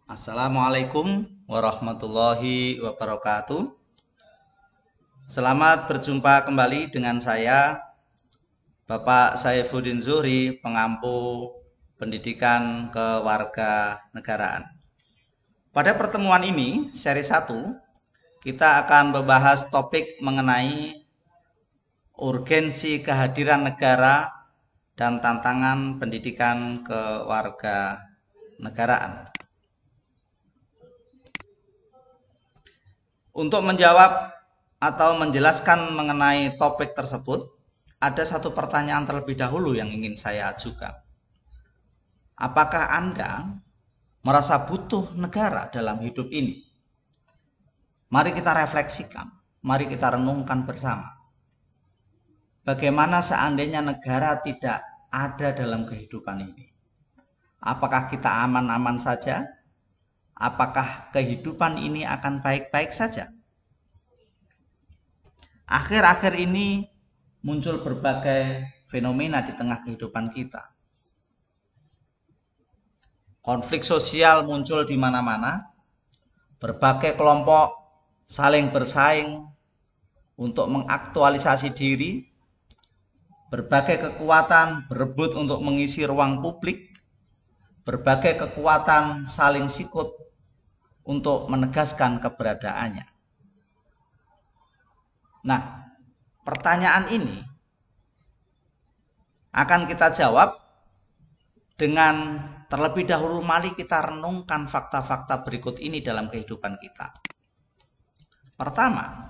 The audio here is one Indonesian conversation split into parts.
Assalamualaikum warahmatullahi wabarakatuh. Selamat berjumpa kembali dengan saya, Bapak Saifuddin Zuhri, pengampu pendidikan kewarganegaraan. Pada pertemuan ini, seri 1, kita akan membahas topik mengenai urgensi kehadiran negara dan tantangan pendidikan kewarganegaraan. Untuk menjawab atau menjelaskan mengenai topik tersebut, ada satu pertanyaan terlebih dahulu yang ingin saya ajukan. Apakah Anda merasa butuh negara dalam hidup ini? Mari kita refleksikan, mari kita renungkan bersama. Bagaimana seandainya negara tidak ada dalam kehidupan ini? Apakah kita aman-aman saja? Apakah kehidupan ini akan baik-baik saja? Akhir-akhir ini muncul berbagai fenomena di tengah kehidupan kita. Konflik sosial muncul di mana-mana. Berbagai kelompok saling bersaing untuk mengaktualisasi diri. Berbagai kekuatan berebut untuk mengisi ruang publik. Berbagai kekuatan saling sikut untuk menegaskan keberadaannya. Nah, pertanyaan ini akan kita jawab dengan terlebih dahulu mari kita renungkan fakta-fakta berikut ini dalam kehidupan kita. Pertama,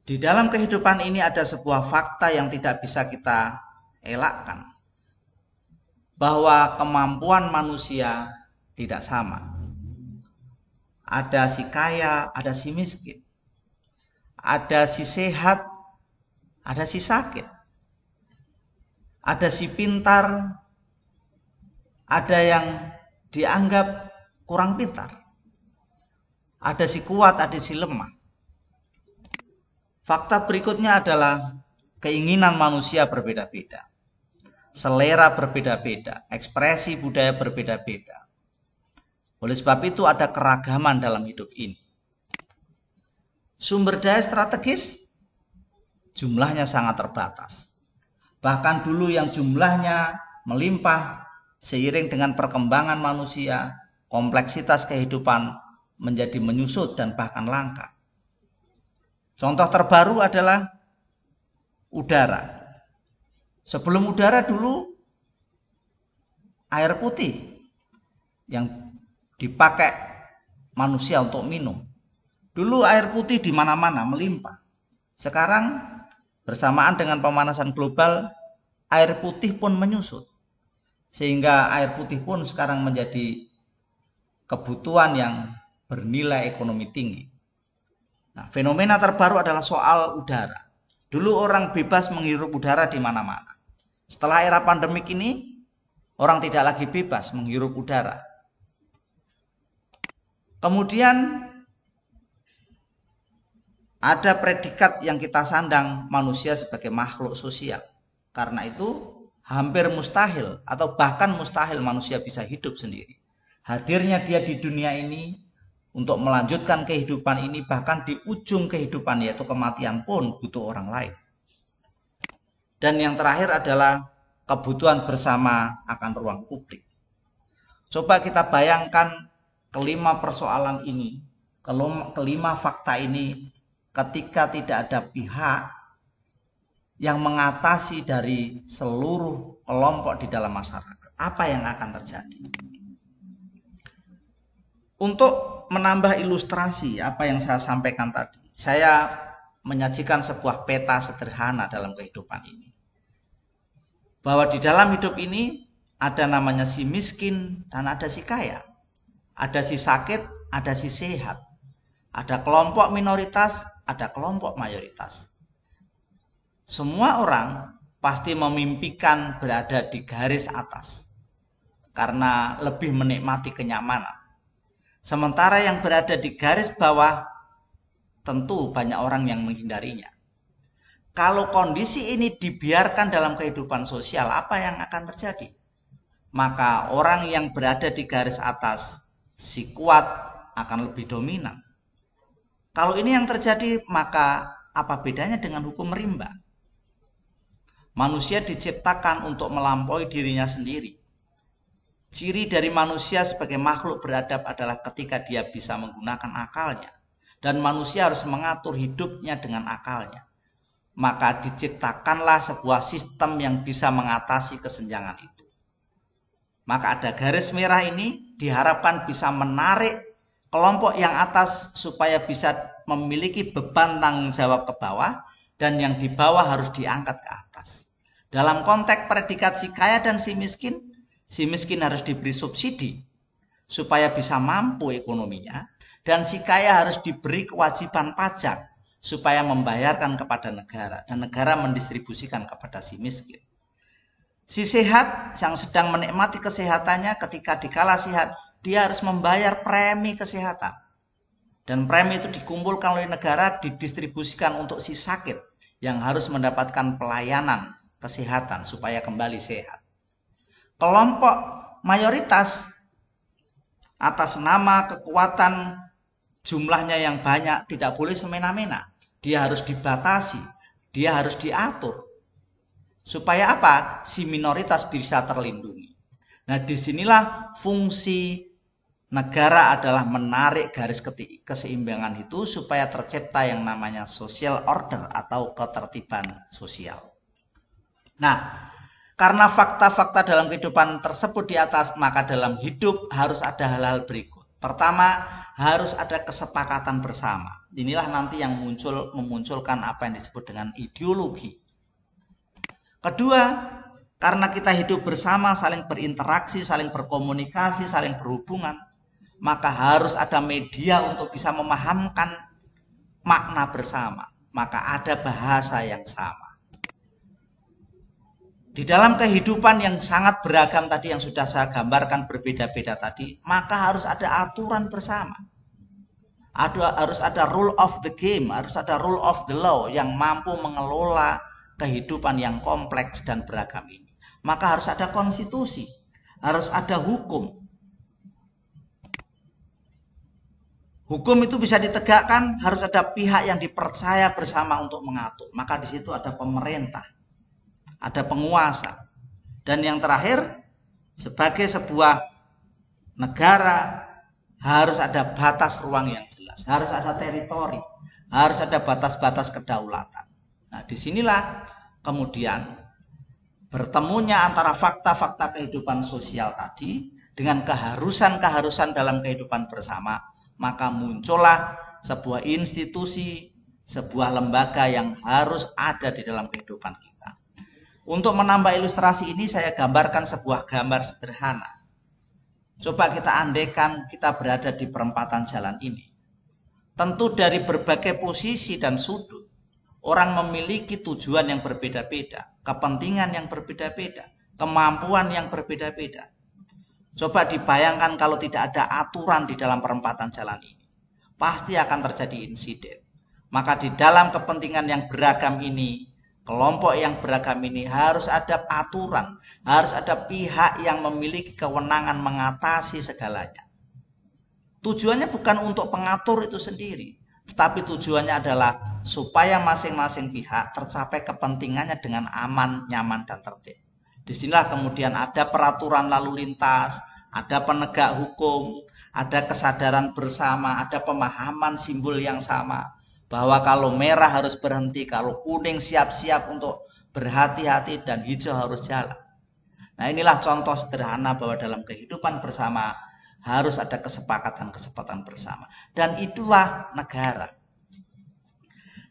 di dalam kehidupan ini ada sebuah fakta yang tidak bisa kita elakkan, bahwa kemampuan manusia tidak sama. Ada si kaya, ada si miskin. Ada si sehat, ada si sakit. Ada si pintar, ada yang dianggap kurang pintar. Ada si kuat, ada si lemah. Fakta berikutnya adalah keinginan manusia berbeda-beda. Selera berbeda-beda, ekspresi budaya berbeda-beda. Oleh sebab itu ada keragaman dalam hidup ini. Sumber daya strategis jumlahnya sangat terbatas. Bahkan dulu yang jumlahnya melimpah seiring dengan perkembangan manusia, kompleksitas kehidupan menjadi menyusut dan bahkan langka. Contoh terbaru adalah udara. Sebelum udara dulu air putih yang dipakai manusia untuk minum. Dulu air putih di mana-mana melimpah. Sekarang bersamaan dengan pemanasan global, air putih pun menyusut. Sehingga air putih pun sekarang menjadi kebutuhan yang bernilai ekonomi tinggi. Nah, fenomena terbaru adalah soal udara. Dulu orang bebas menghirup udara di mana-mana. Setelah era pandemik ini, orang tidak lagi bebas menghirup udara. Kemudian ada predikat yang kita sandang manusia sebagai makhluk sosial. Karena itu hampir mustahil atau bahkan mustahil manusia bisa hidup sendiri. Hadirnya dia di dunia ini untuk melanjutkan kehidupan ini, bahkan di ujung kehidupan yaitu kematian pun butuh orang lain. Dan yang terakhir adalah kebutuhan bersama akan ruang publik. Coba kita bayangkan kelima persoalan ini, kelima fakta ini ketika tidak ada pihak yang mengatasi dari seluruh kelompok di dalam masyarakat. Apa yang akan terjadi? Untuk menambah ilustrasi apa yang saya sampaikan tadi, saya menyajikan sebuah peta sederhana dalam kehidupan ini. Bahwa di dalam hidup ini ada namanya si miskin dan ada si kaya. Ada si sakit, ada si sehat. Ada kelompok minoritas, ada kelompok mayoritas. Semua orang pasti memimpikan berada di garis atas karena lebih menikmati kenyamanan. Sementara yang berada di garis bawah tentu banyak orang yang menghindarinya. Kalau kondisi ini dibiarkan dalam kehidupan sosial, apa yang akan terjadi? Maka orang yang berada di garis atas si kuat akan lebih dominan. Kalau ini yang terjadi, maka apa bedanya dengan hukum rimba? Manusia diciptakan untuk melampaui dirinya sendiri. Ciri dari manusia sebagai makhluk beradab adalah ketika dia bisa menggunakan akalnya. Dan manusia harus mengatur hidupnya dengan akalnya. Maka diciptakanlah sebuah sistem yang bisa mengatasi kesenjangan itu. Maka ada garis merah ini diharapkan bisa menarik kelompok yang atas supaya bisa memiliki beban tanggung jawab ke bawah, dan yang di bawah harus diangkat ke atas. Dalam konteks predikat si kaya dan si miskin harus diberi subsidi supaya bisa mampu ekonominya, dan si kaya harus diberi kewajiban pajak supaya membayarkan kepada negara, dan negara mendistribusikan kepada si miskin. Si sehat yang sedang menikmati kesehatannya, ketika dikala sehat, dia harus membayar premi kesehatan. Dan premi itu dikumpulkan oleh negara, didistribusikan untuk si sakit yang harus mendapatkan pelayanan kesehatan supaya kembali sehat. Kelompok mayoritas atas nama kekuatan jumlahnya yang banyak tidak boleh semena-mena. Dia harus dibatasi, dia harus diatur. Supaya apa? Si minoritas bisa terlindungi. Nah, disinilah fungsi negara adalah menarik garis keseimbangan itu supaya tercipta yang namanya social order atau ketertiban sosial. Nah, karena fakta-fakta dalam kehidupan tersebut di atas, maka dalam hidup harus ada hal-hal berikut. Pertama, harus ada kesepakatan bersama. Inilah nanti yang memunculkan apa yang disebut dengan ideologi. Kedua, karena kita hidup bersama, saling berinteraksi, saling berkomunikasi, saling berhubungan, maka harus ada media untuk bisa memahamkan makna bersama. Maka ada bahasa yang sama. Di dalam kehidupan yang sangat beragam tadi yang sudah saya gambarkan berbeda-beda tadi, maka harus ada aturan bersama. Harus ada rule of the game, harus ada rule of the law yang mampu mengelola kehidupan yang kompleks dan beragam ini. Maka harus ada konstitusi, harus ada hukum. Hukum itu bisa ditegakkan, harus ada pihak yang dipercaya bersama untuk mengatur. Maka di situ ada pemerintah, ada penguasa. Dan yang terakhir, sebagai sebuah negara harus ada batas ruang yang jelas, harus ada teritori, harus ada batas-batas kedaulatan. Nah, disinilah kemudian bertemunya antara fakta-fakta kehidupan sosial tadi dengan keharusan-keharusan dalam kehidupan bersama, maka muncullah sebuah institusi, sebuah lembaga yang harus ada di dalam kehidupan kita. Untuk menambah ilustrasi ini, saya gambarkan sebuah gambar sederhana. Coba kita andaikan kita berada di perempatan jalan ini. Tentu dari berbagai posisi dan sudut, orang memiliki tujuan yang berbeda-beda, kepentingan yang berbeda-beda, kemampuan yang berbeda-beda. Coba dibayangkan kalau tidak ada aturan di dalam perempatan jalan ini. Pasti akan terjadi insiden. Maka di dalam kepentingan yang beragam ini, kelompok yang beragam ini harus ada aturan, harus ada pihak yang memiliki kewenangan mengatasi segalanya. Tujuannya bukan untuk pengatur itu sendiri, tetapi tujuannya adalah supaya masing-masing pihak tercapai kepentingannya dengan aman, nyaman, dan tertib. Disinilah kemudian ada peraturan lalu lintas, ada penegak hukum, ada kesadaran bersama, ada pemahaman simbol yang sama. Bahwa kalau merah harus berhenti, kalau kuning siap-siap untuk berhati-hati, dan hijau harus jalan. Nah, inilah contoh sederhana bahwa dalam kehidupan bersama harus ada kesepakatan-kesepakatan bersama. Dan itulah negara.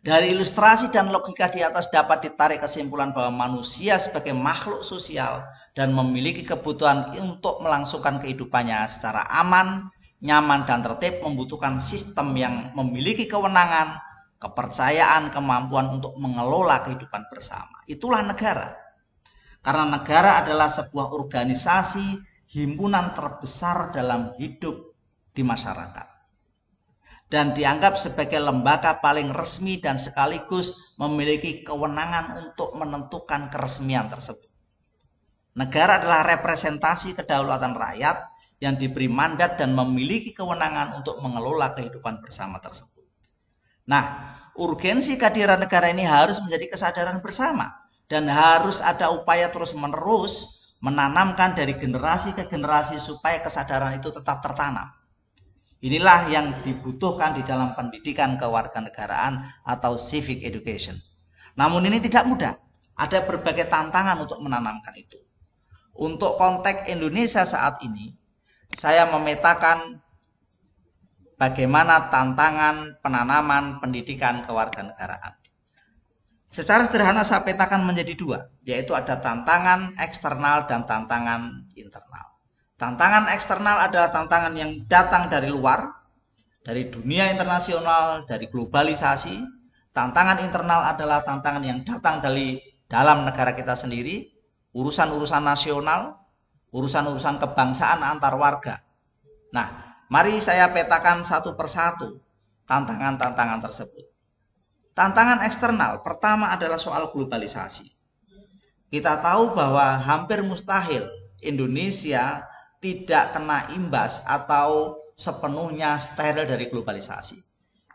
Dari ilustrasi dan logika di atas dapat ditarik kesimpulan bahwa manusia sebagai makhluk sosial dan memiliki kebutuhan untuk melangsungkan kehidupannya secara aman, nyaman, dan tertib membutuhkan sistem yang memiliki kewenangan, kepercayaan, kemampuan untuk mengelola kehidupan bersama. Itulah negara. Karena negara adalah sebuah organisasi, himpunan terbesar dalam hidup di masyarakat. Dan dianggap sebagai lembaga paling resmi dan sekaligus memiliki kewenangan untuk menentukan keresmian tersebut. Negara adalah representasi kedaulatan rakyat yang diberi mandat dan memiliki kewenangan untuk mengelola kehidupan bersama tersebut. Nah, urgensi kehadiran negara ini harus menjadi kesadaran bersama dan harus ada upaya terus-menerus menanamkan dari generasi ke generasi supaya kesadaran itu tetap tertanam. Inilah yang dibutuhkan di dalam pendidikan kewarganegaraan atau civic education. Namun ini tidak mudah. Ada berbagai tantangan untuk menanamkan itu. Untuk konteks Indonesia saat ini, saya memetakan bagaimana tantangan penanaman pendidikan kewarganegaraan. Secara sederhana saya petakan menjadi dua, yaitu ada tantangan eksternal dan tantangan internal. Tantangan eksternal adalah tantangan yang datang dari luar, dari dunia internasional, dari globalisasi. Tantangan internal adalah tantangan yang datang dari dalam negara kita sendiri, urusan-urusan nasional, urusan-urusan kebangsaan antar warga. Nah, mari saya petakan satu persatu tantangan-tantangan tersebut. Tantangan eksternal pertama adalah soal globalisasi. Kita tahu bahwa hampir mustahil Indonesia tidak kena imbas atau sepenuhnya steril dari globalisasi.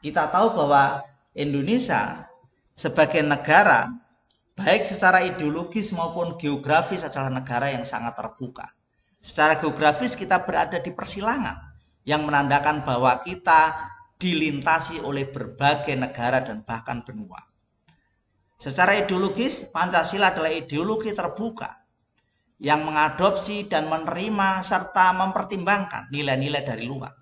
Kita tahu bahwa Indonesia sebagai negara, baik secara ideologis maupun geografis adalah negara yang sangat terbuka. Secara geografis kita berada di persilangan yang menandakan bahwa kita dilintasi oleh berbagai negara dan bahkan benua. Secara ideologis, Pancasila adalah ideologi terbuka yang mengadopsi dan menerima serta mempertimbangkan nilai-nilai dari luar.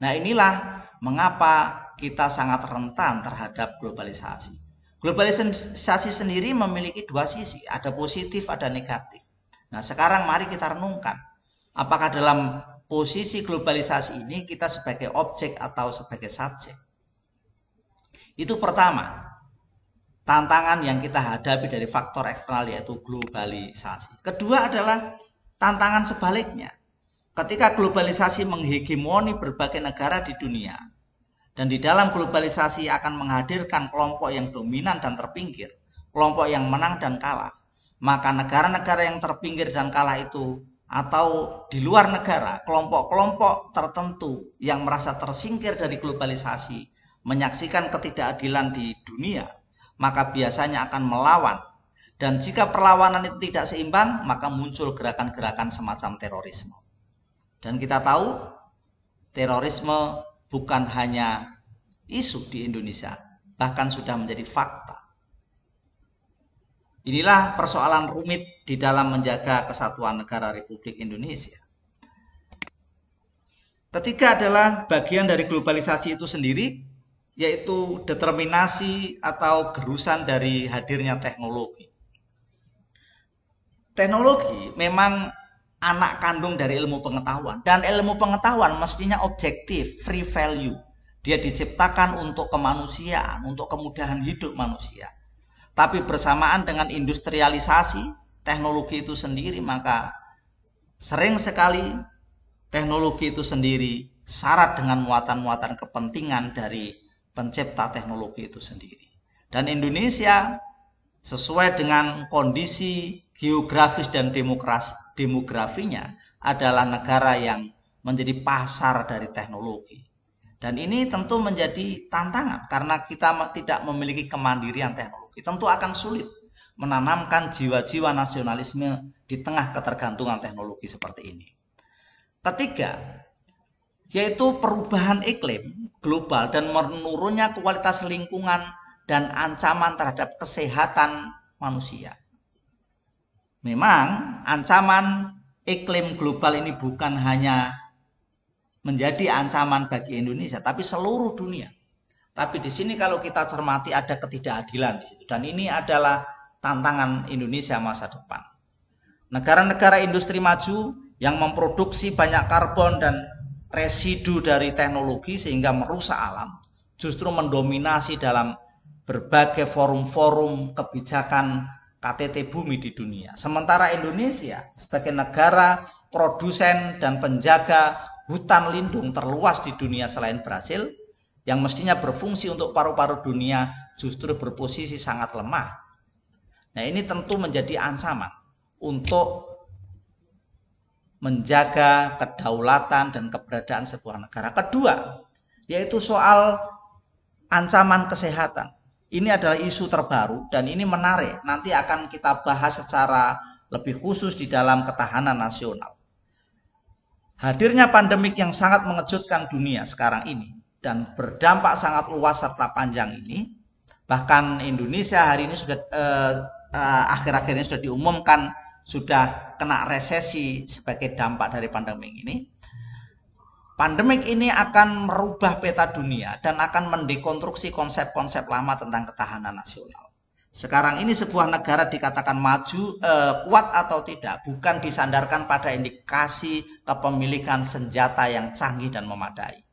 Nah, inilah mengapa kita sangat rentan terhadap globalisasi. Globalisasi sendiri memiliki dua sisi, ada positif, ada negatif. Nah, sekarang mari kita renungkan, apakah dalam posisi globalisasi ini kita sebagai objek atau sebagai subjek? Itu pertama, tantangan yang kita hadapi dari faktor eksternal yaitu globalisasi. Kedua adalah tantangan sebaliknya. Ketika globalisasi menghegemoni berbagai negara di dunia, dan di dalam globalisasi akan menghadirkan kelompok yang dominan dan terpinggir, kelompok yang menang dan kalah, maka negara-negara yang terpinggir dan kalah itu, atau di luar negara, kelompok-kelompok tertentu yang merasa tersingkir dari globalisasi, menyaksikan ketidakadilan di dunia, maka biasanya akan melawan. Dan jika perlawanan itu tidak seimbang, maka muncul gerakan-gerakan semacam terorisme. Dan kita tahu, terorisme bukan hanya isu di Indonesia, bahkan sudah menjadi fakta. Inilah persoalan rumit di dalam menjaga kesatuan negara Republik Indonesia. Ketiga adalah bagian dari globalisasi itu sendiri, yaitu determinasi atau gerusan dari hadirnya teknologi. Teknologi memang anak kandung dari ilmu pengetahuan, dan ilmu pengetahuan mestinya objektif, free value. Dia diciptakan untuk kemanusiaan, untuk kemudahan hidup manusia. Tapi bersamaan dengan industrialisasi teknologi itu sendiri, maka sering sekali teknologi itu sendiri syarat dengan muatan-muatan kepentingan dari pencipta teknologi itu sendiri. Dan Indonesia sesuai dengan kondisi geografis dan demografinya adalah negara yang menjadi pasar dari teknologi. Dan ini tentu menjadi tantangan karena kita tidak memiliki kemandirian teknologi. Tentu akan sulit menanamkan jiwa-jiwa nasionalisme di tengah ketergantungan teknologi seperti ini. Ketiga, yaitu perubahan iklim global dan menurunnya kualitas lingkungan dan ancaman terhadap kesehatan manusia. Memang ancaman iklim global ini bukan hanya menjadi ancaman bagi Indonesia, tapi seluruh dunia. Tapi di sini kalau kita cermati ada ketidakadilan di situ, dan ini adalah tantangan Indonesia masa depan. Negara-negara industri maju yang memproduksi banyak karbon dan residu dari teknologi sehingga merusak alam, justru mendominasi dalam berbagai forum-forum kebijakan KTT bumi di dunia. Sementara Indonesia sebagai negara produsen dan penjaga hutan lindung terluas di dunia selain Brasil, yang mestinya berfungsi untuk paru-paru dunia, justru berposisi sangat lemah. Nah, ini tentu menjadi ancaman untuk menjaga kedaulatan dan keberadaan sebuah negara. Kedua, yaitu soal ancaman kesehatan. Ini adalah isu terbaru dan ini menarik. Nanti akan kita bahas secara lebih khusus di dalam ketahanan nasional. Hadirnya pandemik yang sangat mengejutkan dunia sekarang ini dan berdampak sangat luas serta panjang ini, bahkan Indonesia hari ini sudah akhir-akhir ini sudah diumumkan sudah kena resesi sebagai dampak dari pandemik ini. Pandemik ini akan merubah peta dunia dan akan mendekonstruksi konsep-konsep lama tentang ketahanan nasional. Sekarang ini sebuah negara dikatakan maju, kuat atau tidak, bukan disandarkan pada indikasi kepemilikan senjata yang canggih dan memadai.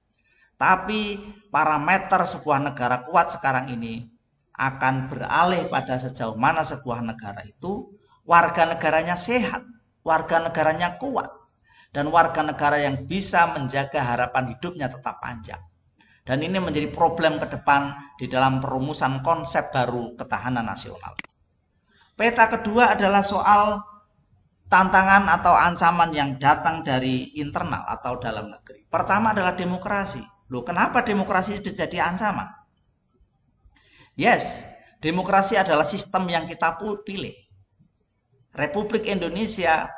Tapi parameter sebuah negara kuat sekarang ini akan beralih pada sejauh mana sebuah negara itu warga negaranya sehat, warga negaranya kuat, dan warga negara yang bisa menjaga harapan hidupnya tetap panjang. Dan ini menjadi problem ke depan di dalam perumusan konsep baru ketahanan nasional. Peta kedua adalah soal tantangan atau ancaman yang datang dari internal atau dalam negeri. Pertama adalah demokrasi. Loh, kenapa demokrasi bisa jadi ancaman? Yes, demokrasi adalah sistem yang kita pilih. Republik Indonesia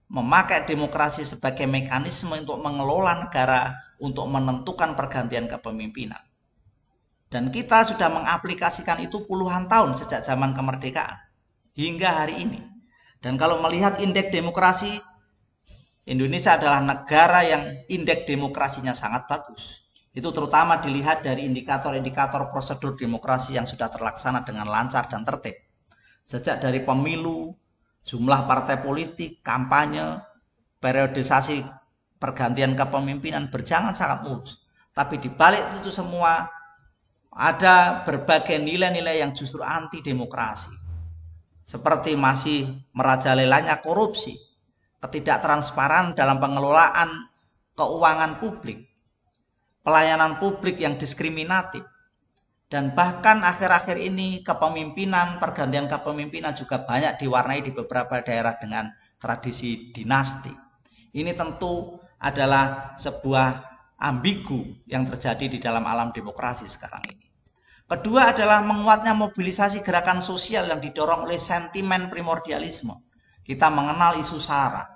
memakai demokrasi sebagai mekanisme untuk mengelola negara, untuk menentukan pergantian kepemimpinan. Dan kita sudah mengaplikasikan itu puluhan tahun sejak zaman kemerdekaan hingga hari ini. Dan kalau melihat indeks demokrasi, Indonesia adalah negara yang indeks demokrasinya sangat bagus. Itu terutama dilihat dari indikator-indikator prosedur demokrasi yang sudah terlaksana dengan lancar dan tertib. Sejak dari pemilu, jumlah partai politik, kampanye, periodisasi pergantian kepemimpinan berjalan sangat mulus. Tapi di balik itu semua ada berbagai nilai-nilai yang justru anti demokrasi. Seperti masih merajalelanya korupsi, ketidaktransparan dalam pengelolaan keuangan publik, pelayanan publik yang diskriminatif, dan bahkan akhir-akhir ini kepemimpinan, pergantian kepemimpinan juga banyak diwarnai di beberapa daerah dengan tradisi dinasti. Ini tentu adalah sebuah ambigu yang terjadi di dalam alam demokrasi sekarang ini. Kedua adalah menguatnya mobilisasi gerakan sosial yang didorong oleh sentimen primordialisme. Kita mengenal isu SARA,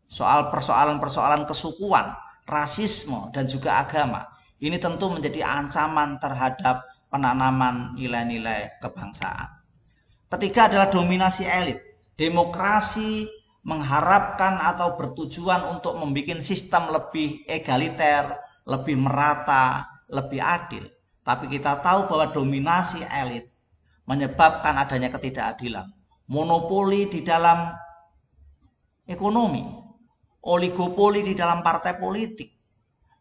soal persoalan-persoalan kesukuan, rasisme, dan juga agama. Ini tentu menjadi ancaman terhadap penanaman nilai-nilai kebangsaan. Ketiga adalah dominasi elit. Demokrasi mengharapkan atau bertujuan untuk membuat sistem lebih egaliter, lebih merata, lebih adil. Tapi kita tahu bahwa dominasi elit menyebabkan adanya ketidakadilan. Monopoli di dalam ekonomi, oligopoli di dalam partai politik,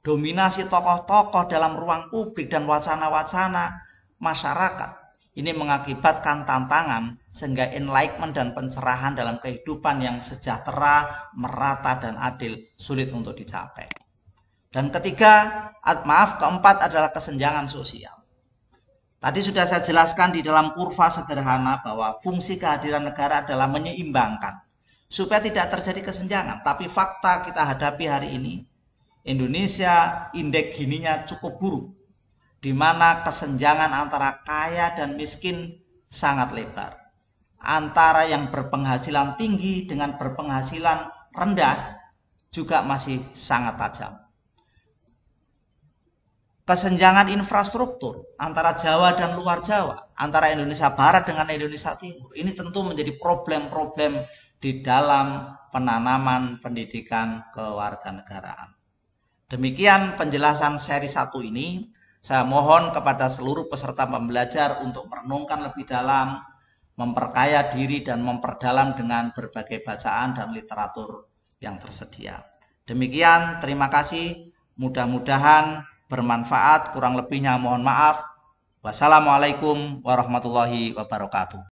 dominasi tokoh-tokoh dalam ruang publik dan wacana-wacana masyarakat. Ini mengakibatkan tantangan sehingga enlightenment dan pencerahan dalam kehidupan yang sejahtera, merata, dan adil sulit untuk dicapai. Dan keempat adalah kesenjangan sosial. Tadi sudah saya jelaskan di dalam kurva sederhana bahwa fungsi kehadiran negara adalah menyeimbangkan supaya tidak terjadi kesenjangan. Tapi fakta kita hadapi hari ini, Indonesia indeks Gininya cukup buruk, di mana kesenjangan antara kaya dan miskin sangat lebar. Antara yang berpenghasilan tinggi dengan berpenghasilan rendah juga masih sangat tajam. Kesenjangan infrastruktur antara Jawa dan luar Jawa, antara Indonesia Barat dengan Indonesia Timur, ini tentu menjadi problem-problem di dalam penanaman pendidikan kewarganegaraan. Demikian penjelasan seri 1 ini. Saya mohon kepada seluruh peserta pembelajar untuk merenungkan lebih dalam, memperkaya diri dan memperdalam dengan berbagai bacaan dan literatur yang tersedia. Demikian, terima kasih. Mudah-mudahan bermanfaat. Kurang lebihnya mohon maaf. Wassalamualaikum warahmatullahi wabarakatuh.